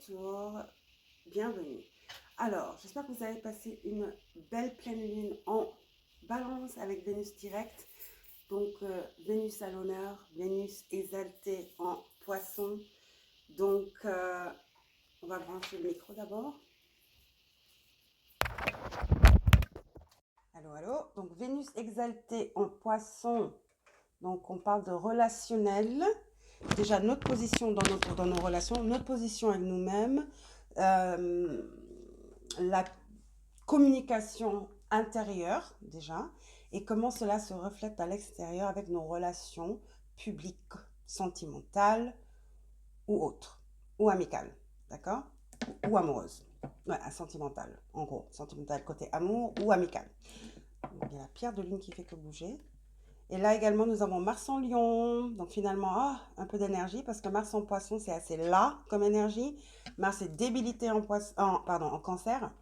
retour, bienvenue. Alors, j'espère que vous avez passé une belle pleine lune en balance avec Vénus direct. Donc, Vénus à l'honneur, Vénus exaltée en poisson. Donc, on va brancher le micro d'abord. Allô, allô. Donc, Vénus exaltée en poisson. Donc, on parle de relationnel. Déjà, notre position dans nos relations, notre position avec nous-mêmes, la communication intérieure, déjà, et comment cela se reflète à l'extérieur avec nos relations publiques, sentimentales ou autres, ou amicales, d'accord? Ou amoureuses. Ouais, sentimentale, en gros. Sentimentale côté amour ou amical. Donc, il y a la pierre de lune qui fait que bouger. Et là également, nous avons Mars en Lion. Donc finalement, un peu d'énergie parce que Mars en Poisson, c'est assez là comme énergie. Mars est débilité en Cancer.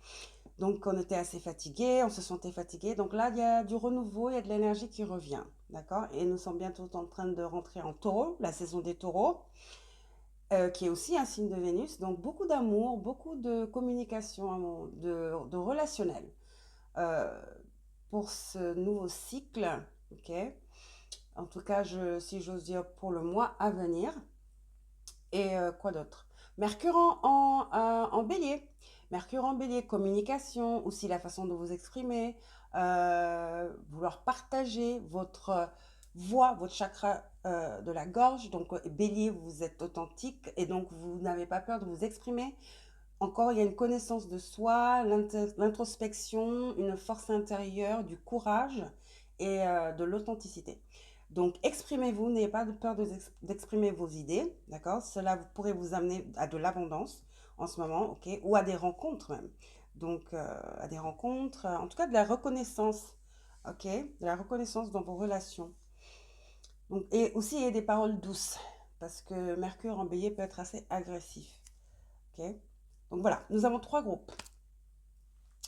Donc on était assez fatigué, on se sentait fatigué. Donc là, il y a du renouveau, il y a de l'énergie qui revient. D'accord? Et nous sommes bientôt en train de rentrer en Taureau, la saison des Taureaux, qui est aussi un signe de Vénus. Donc beaucoup d'amour, beaucoup de communication, de relationnel. Euh, pour ce nouveau cycle, ok? En tout cas, si j'ose dire, pour le mois à venir. Et quoi d'autre? Mercure en bélier. Mercure en bélier, communication, aussi la façon de vous exprimer, vouloir partager votre voix, votre chakra de la gorge. Donc, bélier, vous êtes authentique et donc vous n'avez pas peur de vous exprimer. Encore, il y a une connaissance de soi, l'introspection, une force intérieure, du courage et de l'authenticité. Donc, exprimez-vous, n'ayez pas de peur d'exprimer vos idées, d'accord? Cela pourrait vous amener à de l'abondance en ce moment, ok? Ou à des rencontres même. Donc, à des rencontres, en tout cas de la reconnaissance, ok? De la reconnaissance dans vos relations. Donc, et aussi, il y a des paroles douces, parce que Mercure en bélier peut être assez agressif, ok? Donc voilà, nous avons trois groupes.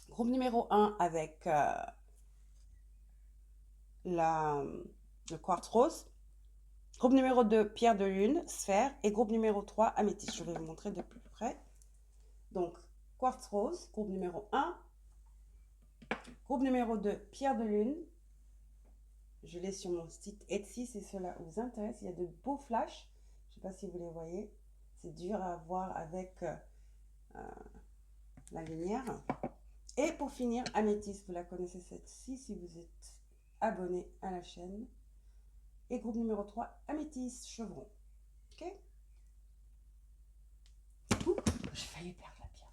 Groupe numéro 1 avec le quartz rose. Groupe numéro 2, pierre de lune, sphère. Et groupe numéro 3, améthyste. Je vais vous montrer de plus près. Donc, quartz rose, groupe numéro 1. Groupe numéro 2, pierre de lune. Je l'ai sur mon site Etsy si cela vous intéresse. Il y a de beaux flashs. Je ne sais pas si vous les voyez. C'est dur à voir avec la lumière. Et pour finir, améthyste. Vous la connaissez celle-ci si vous êtes abonné à la chaîne. Et groupe numéro 3, améthyste, chevron. Ok? Ouh, j'ai failli perdre la pierre.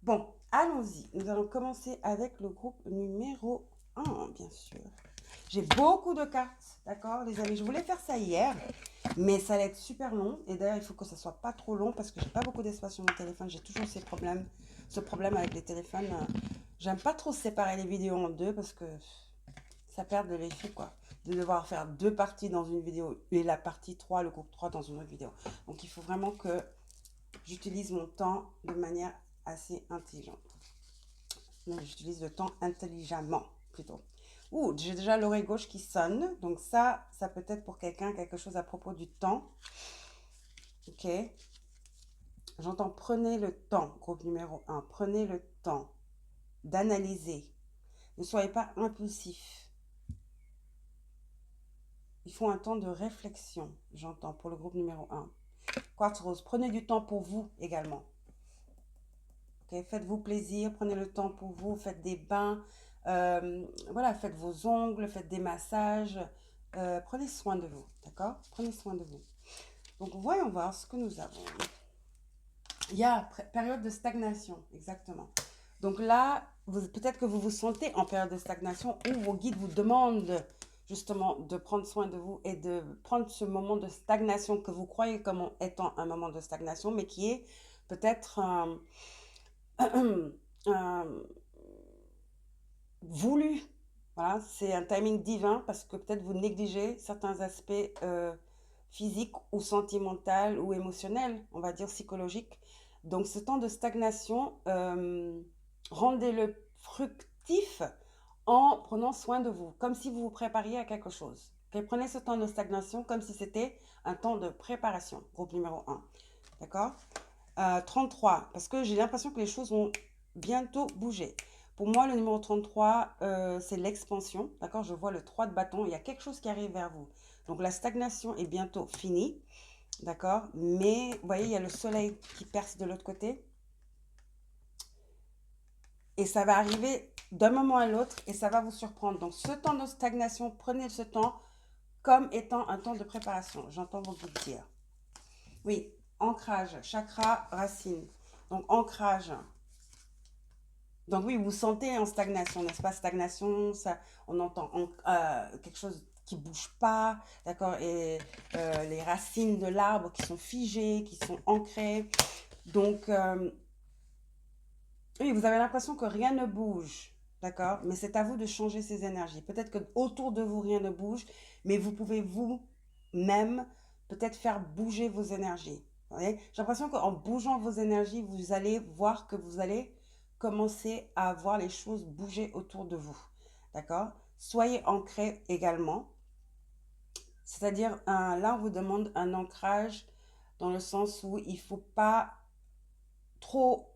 Bon, allons-y. Nous allons commencer avec le groupe numéro 1, bien sûr. J'ai beaucoup de cartes, d'accord, les amis. Je voulais faire ça hier, mais ça allait être super long. Et d'ailleurs, il faut que ça soit pas trop long parce que j'ai pas beaucoup d'espace sur mon téléphone. J'ai toujours ce problème avec les téléphones. J'aime pas trop séparer les vidéos en deux parce que ça perd de l'effet, quoi. De devoir faire deux parties dans une vidéo et la partie 3, le groupe 3 dans une autre vidéo. Donc, il faut vraiment que j'utilise mon temps de manière assez intelligente. J'utilise le temps intelligemment, plutôt. Ouh, j'ai déjà l'oreille gauche qui sonne. Donc ça peut être pour quelqu'un quelque chose à propos du temps. Ok. J'entends prenez le temps, groupe numéro 1. Prenez le temps d'analyser. Ne soyez pas impulsif. Il faut un temps de réflexion, j'entends, pour le groupe numéro 1. Quartz rose, prenez du temps pour vous également. Okay, faites-vous plaisir, prenez le temps pour vous, faites des bains, voilà, faites vos ongles, faites des massages, prenez soin de vous, d'accord? Prenez soin de vous. Donc, voyons voir ce que nous avons. Il y a période de stagnation, exactement. Donc là, peut-être que vous vous sentez en période de stagnation où vos guides vous demandent justement de prendre soin de vous et de prendre ce moment de stagnation que vous croyez comme étant un moment de stagnation, mais qui est peut-être voulu. Voilà, c'est un timing divin parce que peut-être vous négligez certains aspects physiques ou sentimentaux ou émotionnels, on va dire psychologiques. Donc ce temps de stagnation, rendez-le fructif en prenant soin de vous, comme si vous vous prépariez à quelque chose. Okay? Prenez ce temps de stagnation comme si c'était un temps de préparation, groupe numéro 1. D'accord? 33, parce que j'ai l'impression que les choses vont bientôt bouger. Pour moi, le numéro 33, c'est l'expansion. D'accord? Je vois le 3 de bâton. Il y a quelque chose qui arrive vers vous. Donc, la stagnation est bientôt finie. D'accord? Mais, vous voyez, il y a le soleil qui perce de l'autre côté. Et ça va arriver d'un moment à l'autre et ça va vous surprendre. Donc, ce temps de stagnation, prenez ce temps comme étant un temps de préparation. J'entends vos guides dire. Oui, ancrage, chakra, racine. Donc, ancrage. Donc, oui, vous sentez en stagnation, n'est-ce pas? Stagnation, ça, on entend quelque chose qui bouge pas, d'accord? Et les racines de l'arbre qui sont figées, qui sont ancrées. Donc, oui, vous avez l'impression que rien ne bouge, d'accord? Mais c'est à vous de changer ces énergies. Peut-être que autour de vous, rien ne bouge, mais vous pouvez vous-même peut-être faire bouger vos énergies. Vous voyez? J'ai l'impression qu'en bougeant vos énergies, vous allez voir que vous allez commencer à voir les choses bouger autour de vous, d'accord? Soyez ancrés également. C'est-à-dire, là, on vous demande un ancrage dans le sens où il ne faut pas trop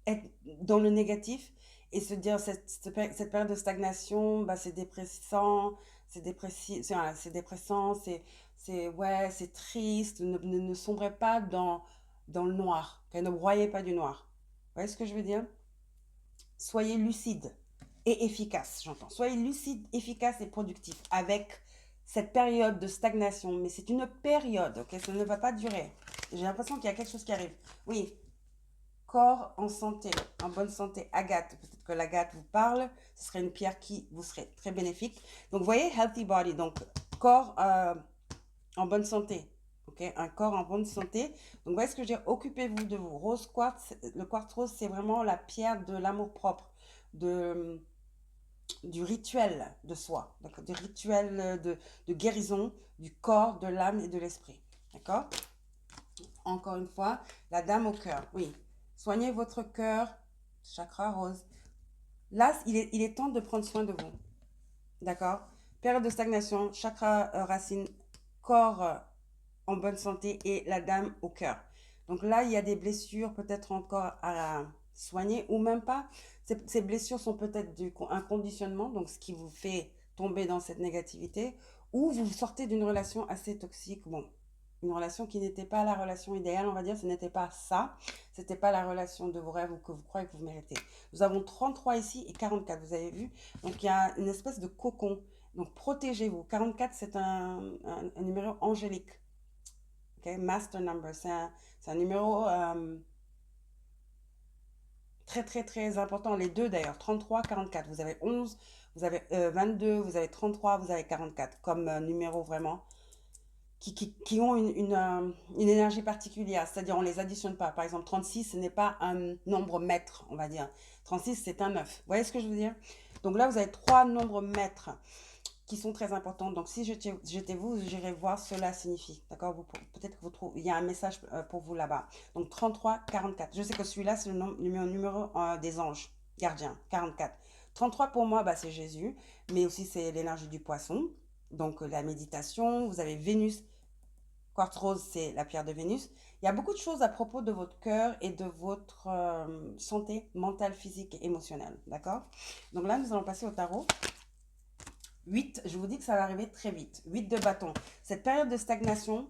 être dans le négatif et se dire cette période de stagnation, bah, c'est dépressant, c'est dépressant, ouais, c'est triste. Ne sombrez pas dans le noir, okay? Ne broyez pas du noir. Vous voyez ce que je veux dire? Soyez lucide et efficace, j'entends. Soyez lucide, efficace et productif avec cette période de stagnation. Mais c'est une période, ok? Ça ne va pas durer. J'ai l'impression qu'il y a quelque chose qui arrive. Oui, corps en santé, en bonne santé, agate. Peut-être que l'agate vous parle. Ce serait une pierre qui vous serait très bénéfique. Donc, vous voyez, healthy body. Donc, corps en bonne santé. Ok, un corps en bonne santé. Donc, vous voyez ce que je veux dire? Occupez-vous de vous. Rose quartz, le quartz rose, c'est vraiment la pierre de l'amour propre, de, du rituel de soi, du rituel de guérison du corps, de l'âme et de l'esprit. D'accord? Encore une fois, la dame au cœur. Oui. Soignez votre cœur, chakra rose. Là, il est temps de prendre soin de vous. D'accord? Période de stagnation, chakra racine, corps en bonne santé et la dame au cœur. Donc là, il y a des blessures peut-être encore à soigner ou même pas. Ces blessures sont peut-être un conditionnement, donc ce qui vous fait tomber dans cette négativité, ou vous sortez d'une relation assez toxique. Bon, une relation qui n'était pas la relation idéale, on va dire, ce n'était pas ça, c'était pas la relation de vos rêves ou que vous croyez que vous méritez. Nous avons 33 ici et 44, vous avez vu? Donc il y a une espèce de cocon. Donc protégez-vous. 44, c'est un numéro angélique. Okay? Master number, c'est un numéro très très très important. Les deux d'ailleurs, 33, 44. Vous avez 11, vous avez 22, vous avez 33, vous avez 44 comme numéro vraiment qui ont une énergie particulière, c'est-à-dire on ne les additionne pas. Par exemple, 36, ce n'est pas un nombre maître, on va dire. 36, c'est un 9. Vous voyez ce que je veux dire? Donc là, vous avez trois nombres maîtres qui sont très importants. Donc si j'étais vous, j'irai voir cela signifie. D'accord? Peut-être que vous trouvez, il y a un message pour vous là-bas. Donc 33, 44. Je sais que celui-là, c'est le numéro des anges gardiens, 44. 33 pour moi, bah, c'est Jésus, mais aussi c'est l'énergie du poisson. Donc la méditation, vous avez Vénus. Quartz rose, c'est la pierre de Vénus. Il y a beaucoup de choses à propos de votre cœur et de votre santé mentale, physique et émotionnelle. D'accord? Donc là, nous allons passer au tarot. 8, je vous dis que ça va arriver très vite. 8 de bâton. Cette période de stagnation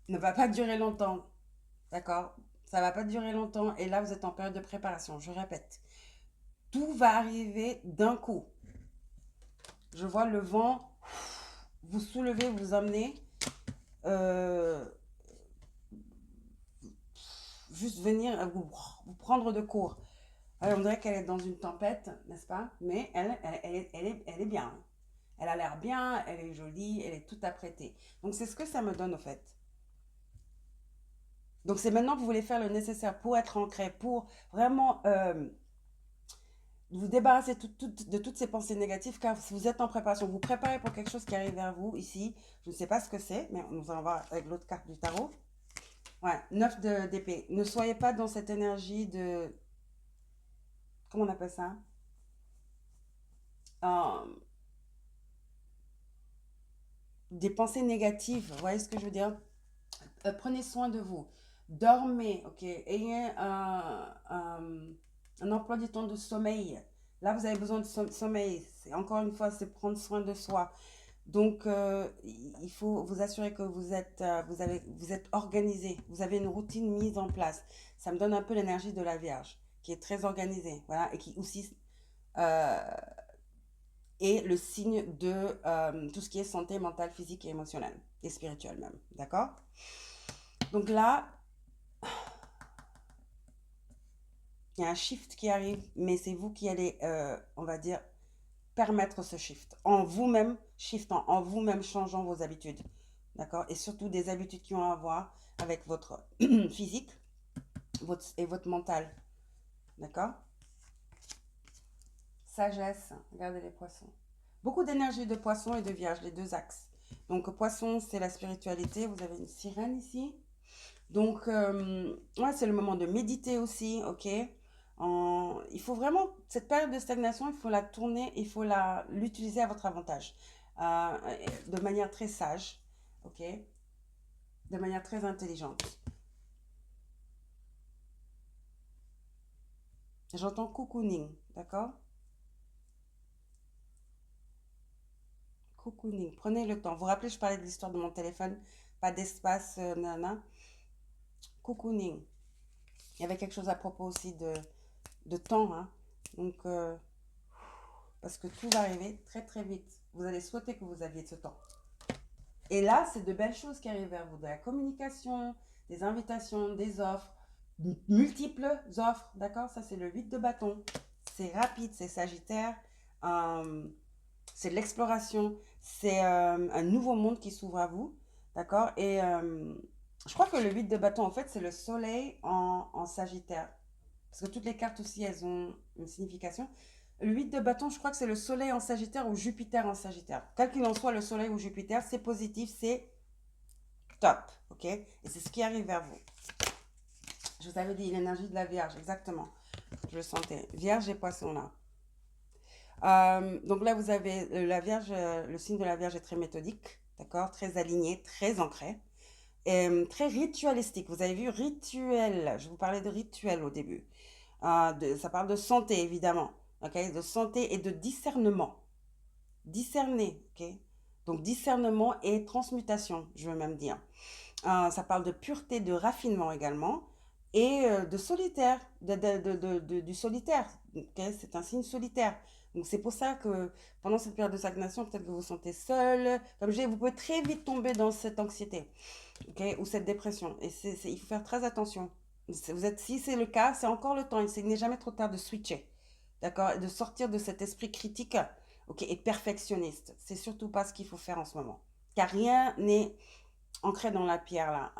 ne va pas durer longtemps. D'accord? Ça ne va pas durer longtemps. Et là, vous êtes en période de préparation. Je répète. Tout va arriver d'un coup. Je vois le vent vous soulever, vous emmener. Juste venir vous prendre de court. Alors, on dirait qu'elle est dans une tempête, n'est-ce pas? Mais elle est bien. Elle a l'air bien, elle est jolie, elle est tout apprêtée. Donc, c'est ce que ça me donne, au fait. Donc, c'est maintenant que vous voulez faire le nécessaire pour être ancré, pour vraiment vous débarrasser de toutes ces pensées négatives, car si vous êtes en préparation, vous préparez pour quelque chose qui arrive vers vous ici. Je ne sais pas ce que c'est, mais nous allons voir avec l'autre carte du tarot. Ouais, 9 d'épée. Ne soyez pas dans cette énergie de... Comment on appelle ça? Euh, des pensées négatives. Vous voyez ce que je veux dire? Prenez soin de vous. Dormez, ok. Ayez un emploi du temps de sommeil. Là, vous avez besoin de sommeil. Encore une fois, c'est prendre soin de soi. Donc, il faut vous assurer que vous êtes organisé. Vous avez une routine mise en place. Ça me donne un peu l'énergie de la Vierge, qui est très organisée. Voilà, et qui aussi euh, est le signe de tout ce qui est santé mentale, physique et émotionnelle. Et spirituelle même. D'accord? Donc là, il y a un shift qui arrive, mais c'est vous qui allez, on va dire, permettre ce shift. En vous-même, shiftant, en vous-même changeant vos habitudes. D'accord? Et surtout des habitudes qui ont à voir avec votre physique et votre mental. D'accord? Sagesse, regardez les poissons. Beaucoup d'énergie de poisson et de vierge, les deux axes. Donc, poisson, c'est la spiritualité. Vous avez une sirène ici. Donc, ouais, c'est le moment de méditer aussi, ok? Il faut vraiment, cette période de stagnation, il faut la tourner, il faut l'utiliser à votre avantage. Euh, de manière très sage, ok? De manière très intelligente. J'entends cocooning, d'accord? Cocooning. Prenez le temps. Vous vous rappelez, je parlais de l'histoire de mon téléphone, pas d'espace, nana. Cocooning. Il y avait quelque chose à propos aussi de temps, hein. Donc, parce que tout va arriver très très vite. Vous allez souhaiter que vous aviez ce temps. Et là, c'est de belles choses qui arrivent vers vous, de la communication, des invitations, des offres, multiples offres, d'accord? Ça, c'est le 8 de bâton. C'est rapide, c'est Sagittaire, euh, c'est de l'exploration, c'est un nouveau monde qui s'ouvre à vous, d'accord? Et je crois que le 8 de bâton, en fait, c'est le soleil en Sagittaire. Parce que toutes les cartes aussi, elles ont une signification. Le 8 de bâton, je crois que c'est le soleil en Sagittaire ou Jupiter en Sagittaire. Quel qu'il en soit, le soleil ou Jupiter, c'est positif, c'est top. Ok? Et c'est ce qui arrive vers vous. Je vous avais dit l'énergie de la Vierge, exactement. Je le sentais. Vierge et poisson là. Donc là, vous avez la Vierge, le signe de la Vierge est très méthodique, d'accord? Très aligné, très ancré. Et très ritualistique. Vous avez vu, rituel. Je vous parlais de rituel au début. Ça parle de santé, évidemment. Ok, de santé et de discernement. Discerner. Ok. Donc, discernement et transmutation, je veux même dire. Ça parle de pureté, de raffinement également. Et de solitaire, du solitaire. Ok, c'est un signe solitaire. Donc, c'est pour ça que pendant cette période de stagnation, peut-être que vous vous sentez seul. Comme je dis, vous pouvez très vite tomber dans cette anxiété, ok, ou cette dépression. Et il faut faire très attention. Si c'est le cas, c'est encore le temps. Il n'est jamais trop tard de switcher, d'accord, et de sortir de cet esprit critique, ok, et perfectionniste. C'est surtout pas ce qu'il faut faire en ce moment. Car rien n'est ancré dans la pierre là.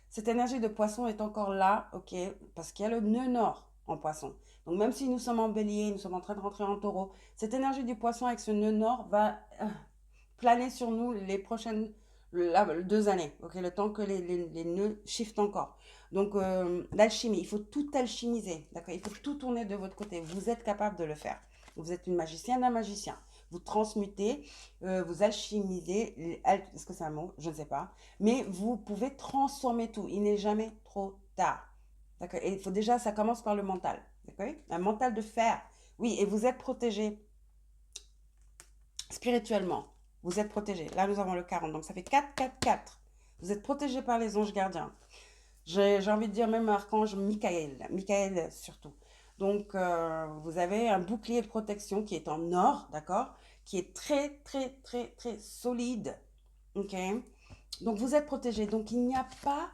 Cette énergie de poisson est encore là, ok, parce qu'il y a le nœud nord en poisson. Donc même si nous sommes en bélier, nous sommes en train de rentrer en taureau, cette énergie du poisson avec ce nœud nord va planer sur nous les prochaines 2 années, ok, le temps que les nœuds shiftent encore. Donc l'alchimie, il faut tout alchimiser, d'accord, il faut tout tourner de votre côté. Vous êtes capable de le faire. Vous êtes une magicienne, un magicien. Vous transmutez, vous alchimisez, est-ce que c'est un mot? Je ne sais pas. Mais vous pouvez transformer tout. Il n'est jamais trop tard. D'accord. Et il faut déjà, ça commence par le mental. D'accord. Un mental de fer. Oui, et vous êtes protégé spirituellement. Vous êtes protégé. Là, nous avons le 40. Donc, ça fait 4, 4, 4. Vous êtes protégé par les anges gardiens. J'ai envie de dire même archange Michael. Michael surtout. Donc, vous avez un bouclier de protection qui est en or, d'accord, qui est très, très, très, très solide. OK? Donc, vous êtes protégé. Donc, il n'y a pas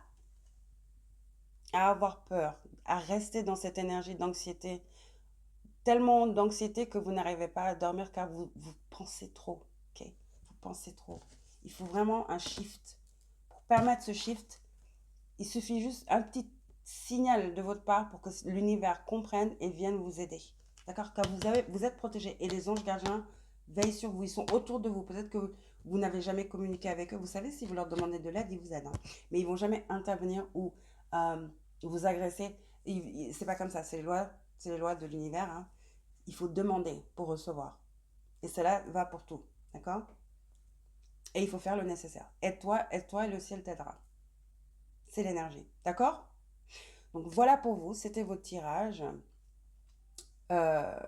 à avoir peur, à rester dans cette énergie d'anxiété. Tellement d'anxiété que vous n'arrivez pas à dormir car vous pensez trop. OK? Vous pensez trop. Il faut vraiment un shift. Pour permettre ce shift, il suffit juste un petit signal de votre part pour que l'univers comprenne et vienne vous aider. D'accord? Car vous êtes protégé et les anges gardiens veillent sur vous. Ils sont autour de vous. Peut-être que vous n'avez jamais communiqué avec eux. Vous savez, si vous leur demandez de l'aide, ils vous aident, hein. Mais ils ne vont jamais intervenir ou vous agresser. C'est pas comme ça. C'est les lois de l'univers, hein. Il faut demander pour recevoir. Et cela va pour tout. D'accord? Et il faut faire le nécessaire. Aide-toi et le ciel t'aidera. C'est l'énergie. D'accord? Donc voilà pour vous, c'était votre tirage. Euh,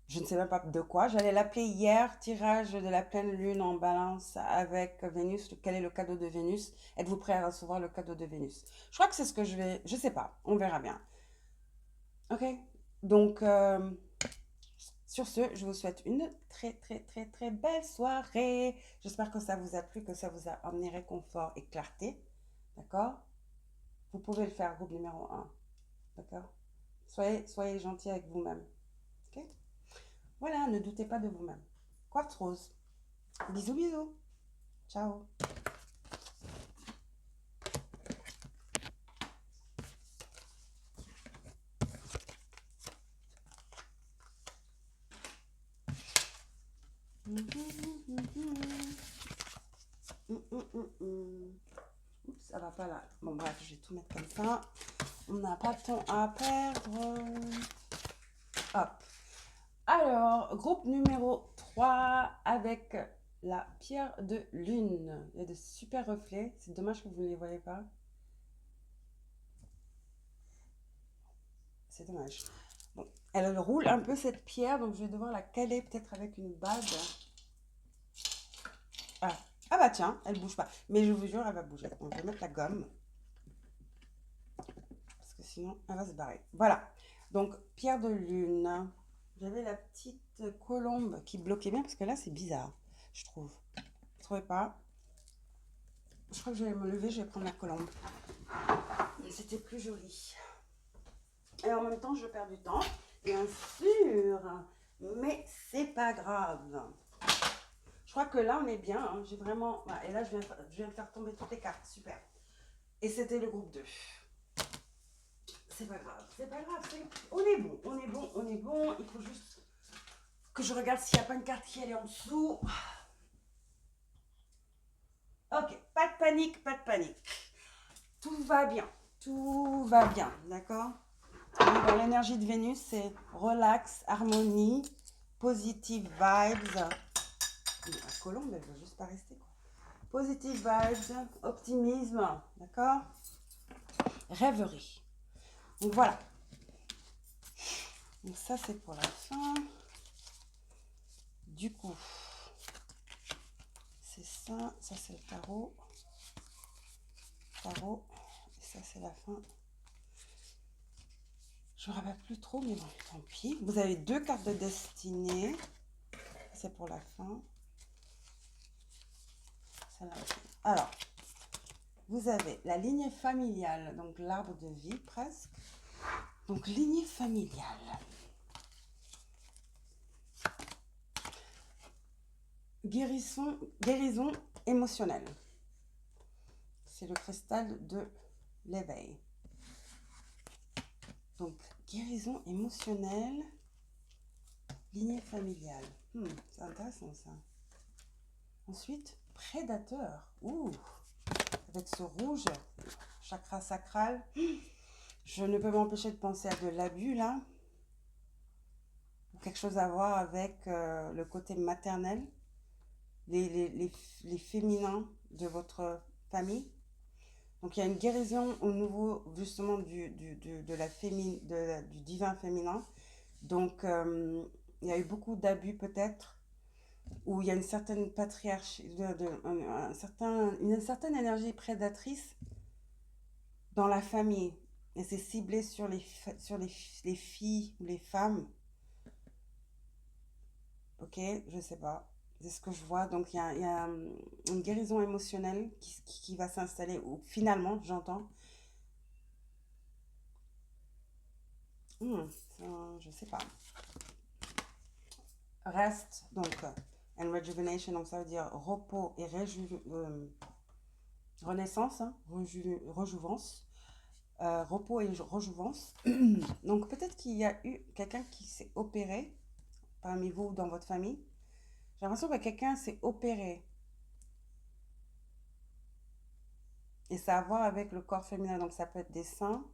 je ne sais même pas de quoi. J'allais l'appeler hier, tirage de la pleine lune en balance avec Vénus. Quel est le cadeau de Vénus? Êtes-vous prêt à recevoir le cadeau de Vénus? Je crois que c'est ce que je vais... Je sais pas, on verra bien. Ok? Donc, sur ce, je vous souhaite une très très très très belle soirée. J'espère que ça vous a plu, que ça vous a amené réconfort et clarté. D'accord? Vous pouvez le faire, groupe numéro un. D'accord? Soyez gentil avec vous-même. Ok? Voilà, ne doutez pas de vous-même. Quartz rose. Bisous, bisous. Ciao. Oups, ça va pas là. Bon, bref, je vais tout mettre comme ça. On n'a pas de temps à perdre. Hop. Alors, groupe numéro 3 avec la pierre de lune. Il y a de super reflets. C'est dommage que vous ne les voyez pas. C'est dommage. Bon, elle roule un peu cette pierre, donc je vais devoir la caler peut-être avec une base. Ah. Ah bah tiens, elle bouge pas. Mais je vous jure, elle va bouger. On va mettre la gomme. Parce que sinon, elle va se barrer. Voilà. Donc, pierre de lune. J'avais la petite colombe qui bloquait bien, parce que là, c'est bizarre, je trouve. Vous trouvez pas? Je crois que je vais me lever, je vais prendre la colombe. C'était plus joli. Et en même temps, je perds du temps, bien sûr. Mais c'est pas grave. Je crois que là, on est bien. Hein. J'ai vraiment... Voilà. Et là, je viens de faire tomber toutes les cartes. Super. Et c'était le groupe 2. C'est pas grave. C'est pas grave. On est bon. On est bon. On est bon. Il faut juste que je regarde s'il n'y a pas une carte qui est en dessous. Ok. Pas de panique. Pas de panique. Tout va bien. Tout va bien. D'accord? Dans l'énergie de Vénus, c'est relax, harmonie, positive vibes. La colombe, elle veut juste pas rester. Quoi. Positive vibes, optimisme, d'accord? Rêverie. Donc voilà. Donc ça, c'est pour la fin. Du coup, c'est ça. Ça, c'est le tarot. Tarot. Et ça, c'est la fin. Je ne me rappelle plus trop, mais bon, tant pis. Vous avez 2 cartes de destinée. C'est pour la fin. Alors, vous avez la lignée familiale, donc l'arbre de vie presque. Donc, lignée familiale. Guérison émotionnelle. C'est le cristal de l'éveil. Donc, guérison émotionnelle, lignée familiale. C'est intéressant ça. Ensuite, prédateur. Ouh, avec ce rouge, chakra sacral. Je ne peux m'empêcher de penser à de l'abus là. Quelque chose à voir avec le côté maternel, les féminins de votre famille. Donc il y a une guérison au niveau justement du divin féminin. Donc il y a eu beaucoup d'abus peut-être, où il y a une certaine patriarchie, une certaine énergie prédatrice dans la famille. Et c'est ciblé sur les filles ou les femmes. Ok, je sais pas. C'est ce que je vois. Donc, il y a une guérison émotionnelle qui va s'installer, ou finalement, j'entends. Je sais pas. Reste, donc, and rejuvenation, donc ça veut dire repos et renaissance, hein, rejouvence. Repos et rejouvence. Donc, peut-être qu'il y a eu quelqu'un qui s'est opéré parmi vous dans votre famille. J'ai l'impression que quelqu'un s'est opéré. Et ça a à voir avec le corps féminin. Donc, ça peut être des seins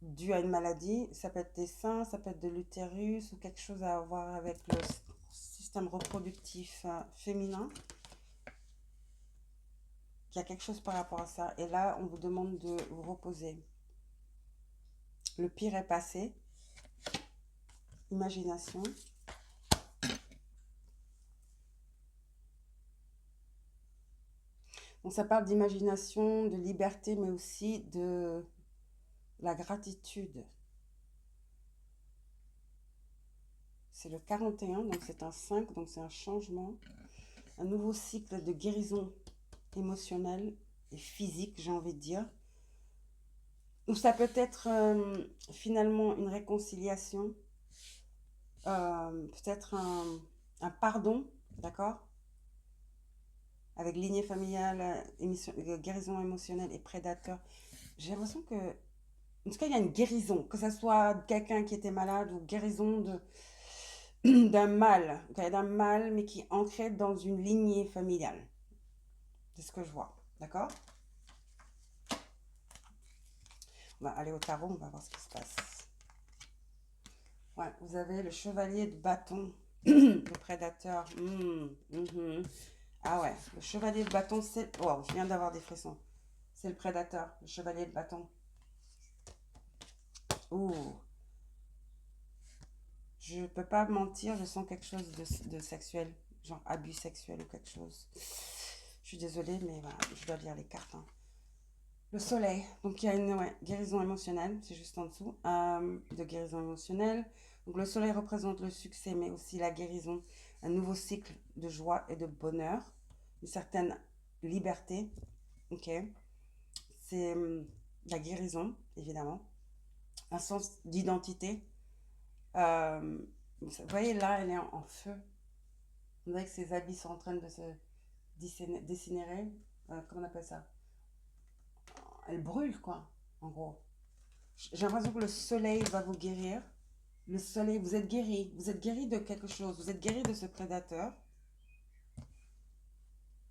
dus à une maladie. Ça peut être des seins, ça peut être de l'utérus ou quelque chose à voir avec le système reproductif féminin. Il y a quelque chose par rapport à ça. Et là, on vous demande de vous reposer. Le pire est passé. Imagination. Donc ça parle d'imagination, de liberté, mais aussi de la gratitude. C'est le 41, donc c'est un 5, donc c'est un changement. Un nouveau cycle de guérison émotionnelle et physique, j'ai envie de dire. Ou ça peut être finalement une réconciliation, peut-être un pardon, d'accord? Avec lignée familiale, guérison émotionnelle et prédateur. J'ai l'impression que, en tout cas, il y a une guérison, que ce soit quelqu'un qui était malade ou guérison d'un mal, d'un mal, mais qui est ancré dans une lignée familiale. C'est ce que je vois, d'accord? On va aller au tarot, on va voir ce qui se passe. Ouais, vous avez le chevalier de bâton, le prédateur. Ah ouais, le chevalier de bâton, c'est... Wow, je viens d'avoir des frissons. C'est le prédateur, le chevalier de bâton. Ouh. Je peux pas mentir, je sens quelque chose de sexuel, genre abus sexuel ou quelque chose. Je suis désolée, mais voilà, je dois lire les cartes. Hein. Le soleil, donc il y a une guérison émotionnelle, c'est juste en dessous, de guérison émotionnelle. Donc le soleil représente le succès, mais aussi la guérison, un nouveau cycle de joie et de bonheur, une certaine liberté, ok. C'est la guérison, évidemment, un sens d'identité. Euh, vous voyez là, elle est en feu. On dirait que ses habits sont en train de se décinérer. Comment on appelle ça? Elle brûle, quoi, en gros. J'ai l'impression que le soleil va vous guérir. Le soleil, vous êtes guéri. Vous êtes guéri de quelque chose. Vous êtes guéri de ce prédateur.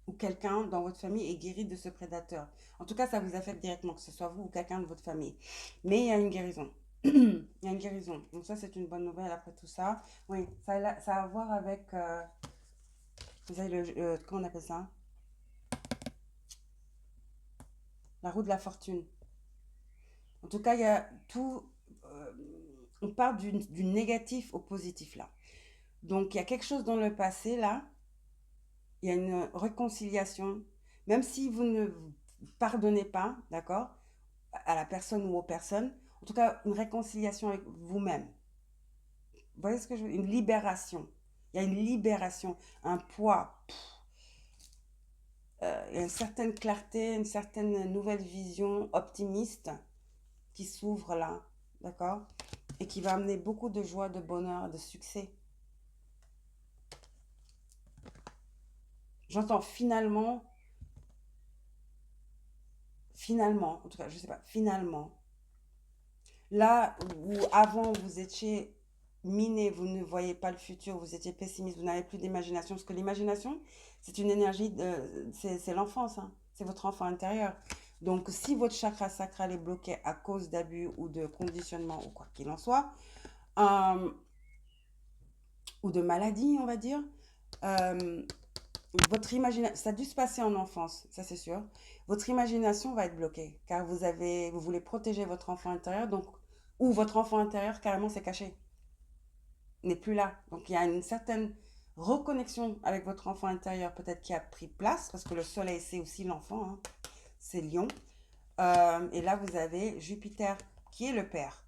Ou quelqu'un dans votre famille est guéri de ce prédateur. En tout cas, ça vous affecte directement, que ce soit vous ou quelqu'un de votre famille. Mais il y a une guérison. Il y a une guérison. Donc ça, c'est une bonne nouvelle après tout ça. Oui, ça a à voir avec... vous avez comment on appelle ça? La roue de la fortune. En tout cas, il y a tout... on part du négatif au positif là. Donc, il y a quelque chose dans le passé là. Il y a une réconciliation. Même si vous ne pardonnez pas, d'accord, à la personne ou aux personnes, en tout cas, une réconciliation avec vous-même. Vous voyez ce que je veux dire? Une libération. Il y a une libération, un poids. Il y a une certaine clarté, une certaine nouvelle vision optimiste qui s'ouvre là, d'accord? Et qui va amener beaucoup de joie, de bonheur, de succès. J'entends finalement, en tout cas, je sais pas, finalement, là où avant vous étiez miné, vous ne voyez pas le futur, vous étiez pessimiste, vous n'avez plus d'imagination, parce que l'imagination, c'est une énergie, c'est l'enfance, hein, c'est votre enfant intérieur. Donc, si votre chakra sacral est bloqué à cause d'abus ou de conditionnement ou quoi qu'il en soit, euh, ou de maladie, on va dire, euh, votre imagination, ça a dû se passer en enfance, ça c'est sûr. Votre imagination va être bloquée, car vous voulez protéger votre enfant intérieur, donc, ou votre enfant intérieur carrément s'est caché, n'est plus là. Donc il y a une certaine reconnexion avec votre enfant intérieur, peut-être qui a pris place, parce que le soleil c'est aussi l'enfant, hein, c'est Lion. Et là vous avez Jupiter, qui est le père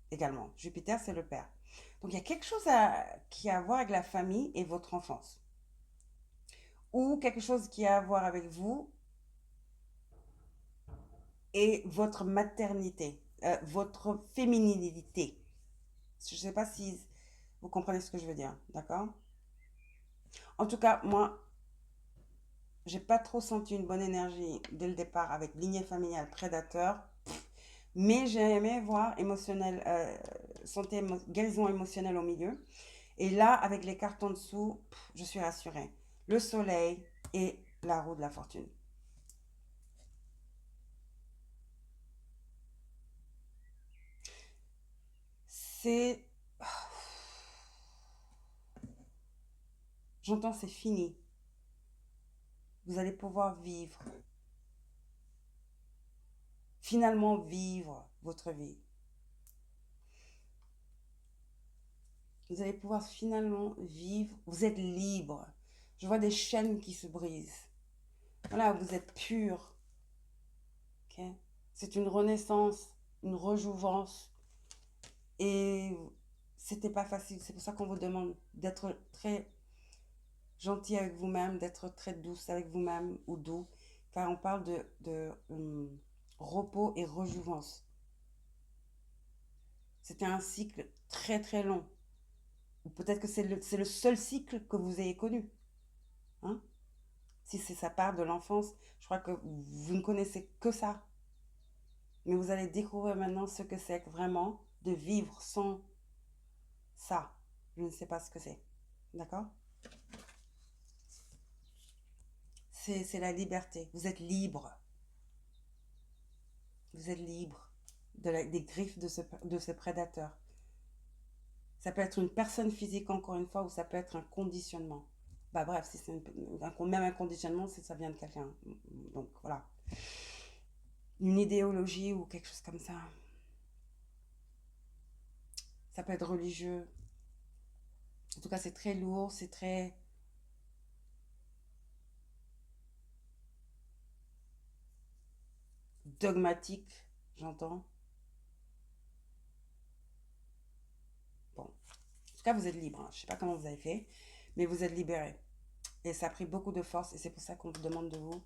également. Jupiter c'est le père. Donc il y a quelque chose qui a à voir avec la famille et votre enfance. Ou quelque chose qui a à voir avec vous et votre maternité, votre féminilité. Je ne sais pas si vous comprenez ce que je veux dire, d'accord? En tout cas, moi, j'ai pas trop senti une bonne énergie dès le départ avec lignée familiale prédateur, mais j'ai aimé voir guérison émotionnelle au milieu. Et là, avec les cartes en dessous, je suis rassurée. Le soleil et la roue de la fortune. C'est J'entends c'est fini. Vous allez pouvoir vivre. Finalement vivre votre vie. Vous allez pouvoir finalement vivre. Vous êtes libre. Je vois des chaînes qui se brisent. Voilà, vous êtes pur. Ok. C'est une renaissance, une rejouvence. Et c'était pas facile. C'est pour ça qu'on vous demande d'être très gentil avec vous-même, d'être très douce avec vous-même ou doux. Car on parle de repos et rejouvence. C'était un cycle très très long. Ou peut-être que c'est le seul cycle que vous ayez connu. Hein? Si c'est ça part de l'enfance, je crois que vous ne connaissez que ça. Mais vous allez découvrir maintenant ce que c'est vraiment de vivre sans ça. Je ne sais pas ce que c'est. D'accord? C'est la liberté. Vous êtes libre. Vous êtes libre des griffes de ce prédateur. Ça peut être une personne physique, encore une fois, ou ça peut être un conditionnement. Bah bref, si c'est même un conditionnement, ça vient de quelqu'un. Donc voilà. Une idéologie ou quelque chose comme ça. Ça peut être religieux. En tout cas, c'est très lourd, c'est très dogmatique, j'entends. Bon. En tout cas, vous êtes libre. Hein. Je ne sais pas comment vous avez fait, mais vous êtes libéré. Et ça a pris beaucoup de force et c'est pour ça qu'on vous demande de vous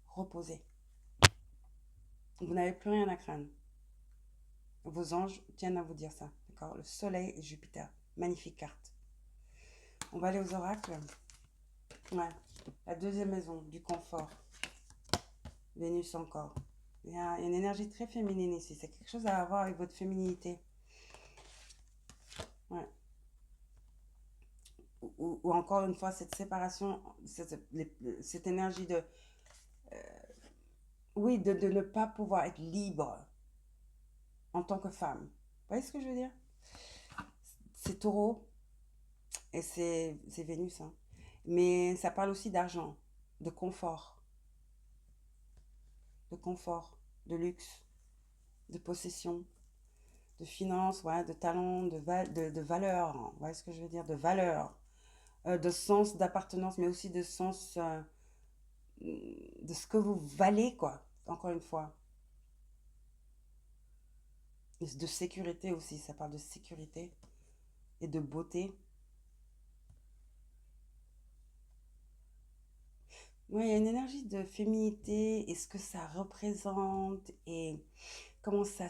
reposer. Vous n'avez plus rien à craindre. Vos anges tiennent à vous dire ça. D'accord? Le soleil et Jupiter. Magnifique carte. On va aller aux oracles. Ouais. La deuxième maison, du confort. Vénus encore. Il y a une énergie très féminine ici. C'est quelque chose à voir avec votre féminité. Ouais. Ou encore une fois, cette séparation, cette énergie de... Oui, de ne pas pouvoir être libre en tant que femme. Vous voyez ce que je veux dire? C'est taureau et c'est Vénus. Hein. Mais ça parle aussi d'argent, de confort, de luxe, de possession, de finances, ouais, de talent, de valeur. Hein. Vous voyez ce que je veux dire? De valeur, de sens d'appartenance, mais aussi de sens de ce que vous valez, quoi. Encore une fois. De sécurité aussi, ça parle de sécurité et de beauté. Oui, il y a une énergie de féminité et ce que ça représente et comment ça...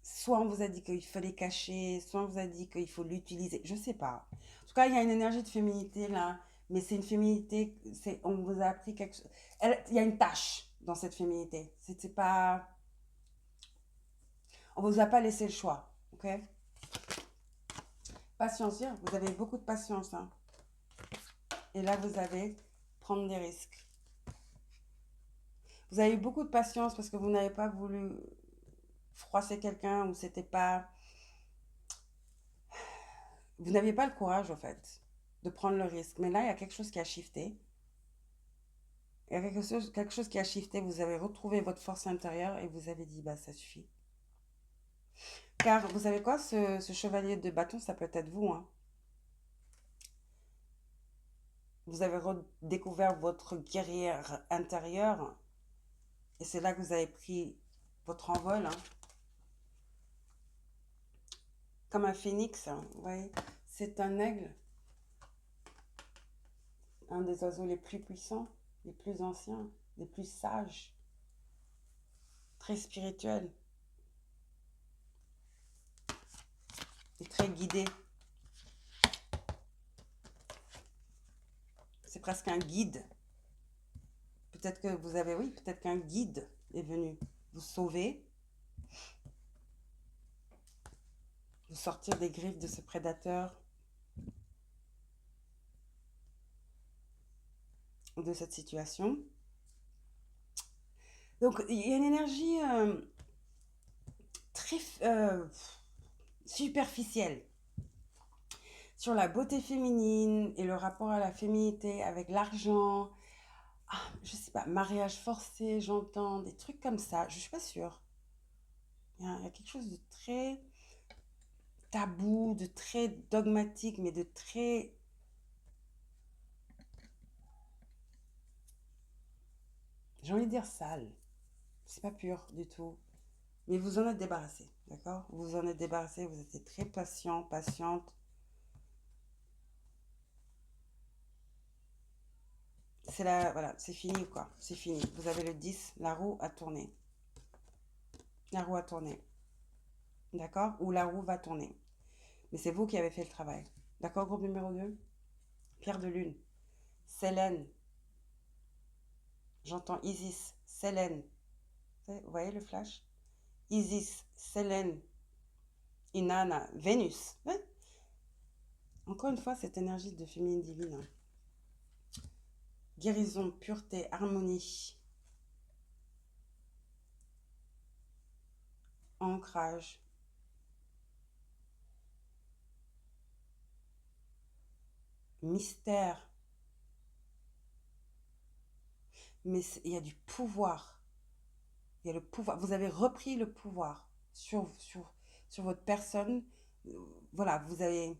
soit on vous a dit qu'il fallait cacher, soit on vous a dit qu'il faut l'utiliser. Je sais pas. En tout cas, il y a une énergie de féminité là, mais c'est une féminité, on vous a appris quelque chose. Il y a une tâche dans cette féminité. C'était pas... On vous a pas laissé le choix, ok? Patience, vous avez beaucoup de patience, hein. Et là, vous allez prendre des risques. Vous avez eu beaucoup de patience parce que vous n'avez pas voulu froisser quelqu'un ou c'était pas... Vous n'aviez pas le courage, en fait, de prendre le risque. Mais là, il y a quelque chose qui a shifté. Il y a quelque chose qui a shifté. Vous avez retrouvé votre force intérieure et vous avez dit, bah, ça suffit. Car, vous savez quoi, ce chevalier de bâton, ça peut être vous, hein. Vous avez redécouvert votre guerrière intérieure et c'est là que vous avez pris votre envol, hein. Comme un phénix, hein, vous voyez. C'est un aigle, un des oiseaux les plus puissants, les plus anciens, les plus sages, très spirituel et très guidé. C'est presque un guide. Peut-être que vous avez, oui, peut-être qu'un guide est venu vous sauver, vous sortir des griffes de ce prédateur ou de cette situation. Donc, il y a une énergie très superficielle. sur la beauté féminine et le rapport à la féminité avec l'argent. Ah, je sais pas, mariage forcé, j'entends des trucs comme ça. Je suis pas sûre. Il y a quelque chose de très tabou, de très dogmatique, mais de très, j'ai envie de dire sale. C'est pas pur du tout. Mais vous en êtes débarrassé, d'accord? Vous en êtes débarrassé, vous étiez très patient, patiente. C'est la, voilà, c'est fini quoi, c'est fini. Vous avez le 10, la roue a tourné. La roue a tourné, d'accord? Ou la roue va tourner. Mais c'est vous qui avez fait le travail. D'accord, groupe numéro 2. Pierre de Lune, Sélène, j'entends Isis, Sélène. Vous voyez le flash? Isis, Sélène, Inanna, Vénus. Ouais. Encore une fois, cette énergie de féminine divine. Hein. Guérison, pureté, harmonie, ancrage, mystère. Mais il y a du pouvoir. Il y a le pouvoir. Vous avez repris le pouvoir sur votre personne. Voilà, vous avez